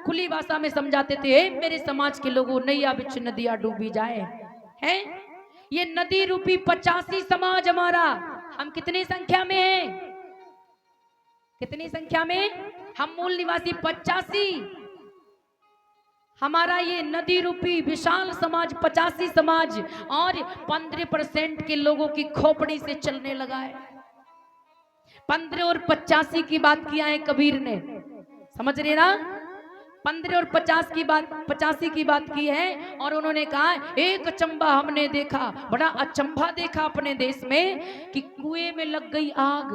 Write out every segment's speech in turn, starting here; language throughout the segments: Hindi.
खुली भाषा में समझाते थे, "ए मेरे समाज के लोगों, नैया बिच नदिया डूबी जाए हैं। ये नदी रूपी 85 समाज हमारा, हम कितनी संख्या में हैं? कितनी संख्या में? हम मूल निवासी 85, हमारा ये नदी रूपी विशाल समाज 85 समाज और 15% के लोगों की खोपड़ी से चलने लगा है। 15 और 85 की बात किया है कबीर ने, समझ रहे ना? 15 और 50 की बात, 85 की बात की है। और उन्होंने कहा एक अचंबा हमने देखा, बड़ा अचंबा देखा अपने देश में कि कुएं में लग गई आग,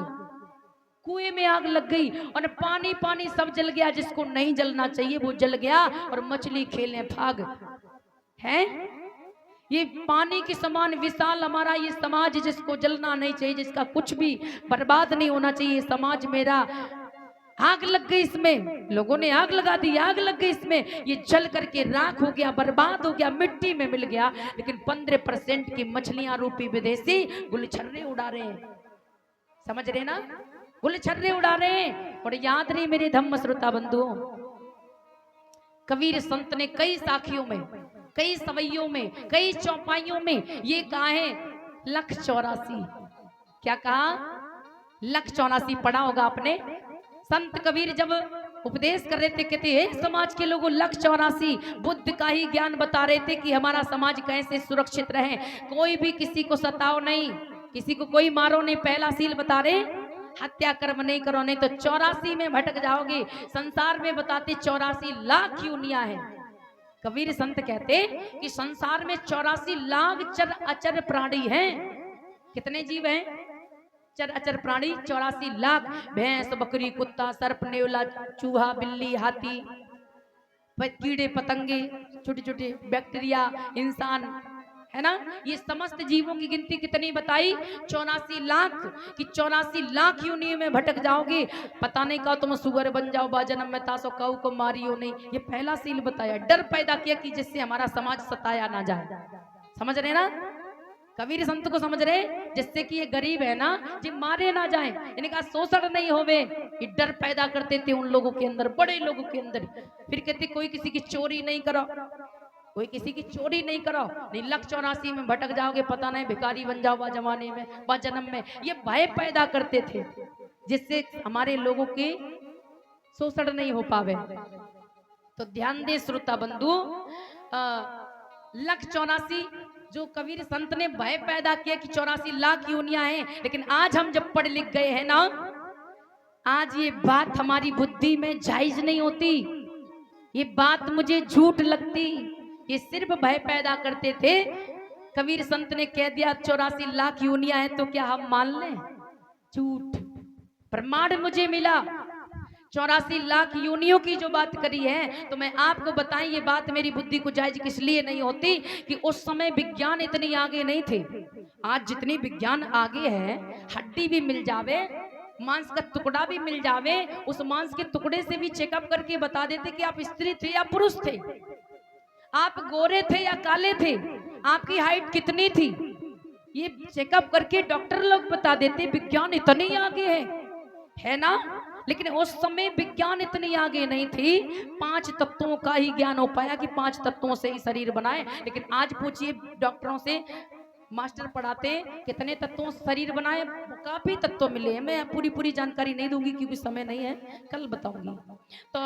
कुएं में आग लग गई और पानी पानी सब जल गया, जिसको नहीं जलना चाहिए वो जल गया और मछली खेले भाग है। ये पानी के समान विशाल हमारा ये समाज, जिसको जलना नहीं चाहिए, जिसका कुछ भी बर्बाद नहीं होना चाहिए, समाज मेरा, आग लग गई इसमें, लोगों ने आग लगा दी, आग लग गई इसमें, ये जल करके राख हो गया, बर्बाद हो गया, मिट्टी में मिल गया। लेकिन 15% की मछलियां रूपी विदेशी गुलछर्रे उड़ा रहे हैं, समझ रहे ना? गुलछर्रे उड़ा रहे हैं। और याद नहीं मेरे धम्म श्रोता बंधुओं, कबीर संत ने कई साखियों में, कई सवैयों में, कई चौपाइयों में ये कहा है 184। क्या कहा? 184 पढ़ा होगा आपने। संत कबीर जब उपदेश कर रहे थे, कहते हैं समाज के लोगों 184 बुद्ध का ही ज्ञान बता रहे थे कि हमारा समाज कैसे सुरक्षित रहे, कोई भी किसी को सताओ नहीं, किसी को कोई मारो नहीं, पहला सील बता रहे, हत्या कर्म नहीं करो, नहीं तो 84 में भटक जाओगे। संसार में बताते 84 लाख योनियां हैं। कबीर संत कहते कि संसार में 84 लाख चर अचर प्राणी हैं। कितने जीव हैं? चर अचर प्राणी 84 लाख। भैंस, बकरी, कुत्ता, सर्प, नेवला, चूहा, बिल्ली, हाथी, कीड़े पतंगे, छोटे छोटे बैक्टीरिया, इंसान, है ना? ये समस्त जीवों की गिनती कितनी बताई? 84 लाख की 84 लाख योनियों में भटक जाओगे। पता नहीं कहा तुम सुगर बन जाओ बा जन्म में, तासो काऊ को मारियो नहीं। ये पहला सील बताया, डर पैदा किया कि जिससे हमारा समाज सताया ना जाए। समझ रहे ना? कबीर संत को समझ रहे, जिससे कि ये गरीब है ना, जी मारे ना जाए, इनका शोषण नहीं होवे, ये डर पैदा करते थे उन लोगों के अंदर, बड़े लोगों के अंदर। फिर कहते कोई किसी की चोरी नहीं करो, कोई किसी की चोरी नहीं करो, नहीं 184 में भटक जाओगे, पता नहीं भिखारी बन जाओ बा जमाने में, बा जन्म में। ये भय पैदा करते थे जिससे हमारे लोगों के शोषण नहीं हो पावे। तो ध्यान दे श्रोता बंधु, 184 जो कबीर संत ने भय पैदा किया कि 84 लाख योनियां हैं। लेकिन आज हम जब पढ़ लिख गए हैं ना, आज ये बात हमारी बुद्धि में जायज नहीं होती, ये बात मुझे झूठ लगती। ये सिर्फ भय पैदा करते थे। कबीर संत ने कह दिया 84 लाख योनियां हैं, तो क्या हम मान लें? झूठ। प्रमाण मुझे मिला 84 लाख योनियों की जो बात करी है, तो मैं आपको बताएं ये बात मेरी बुद्धि को जायज किस लिए नहीं होती कि उस समय विज्ञान इतनी आगे नहीं थे। आज जितनी विज्ञान आगे है, हड्डी भी मिल जावे, मांस का टुकड़ा भी मिल जावे, उस मांस के टुकड़े से भी चेकअप करके बता देते कि आप स्त्री थे या पुरुष थे, आप गोरे थे या काले थे, आपकी हाइट कितनी थी, ये चेकअप करके डॉक्टर लोग बता देते। विज्ञान इतनी आगे है ना? लेकिन उस समय विज्ञान इतनी आगे नहीं थी, 5 तत्वों का ही ज्ञान हो पाया कि 5 तत्वों से ही शरीर बनाए। लेकिन आज पूछिए डॉक्टरों से, मास्टर पढ़ाते कितने तत्वों से शरीर बनाए, काफी तत्व मिले हैं। मैं पूरी जानकारी नहीं दूंगी क्योंकि समय नहीं है, कल बताऊंगी। तो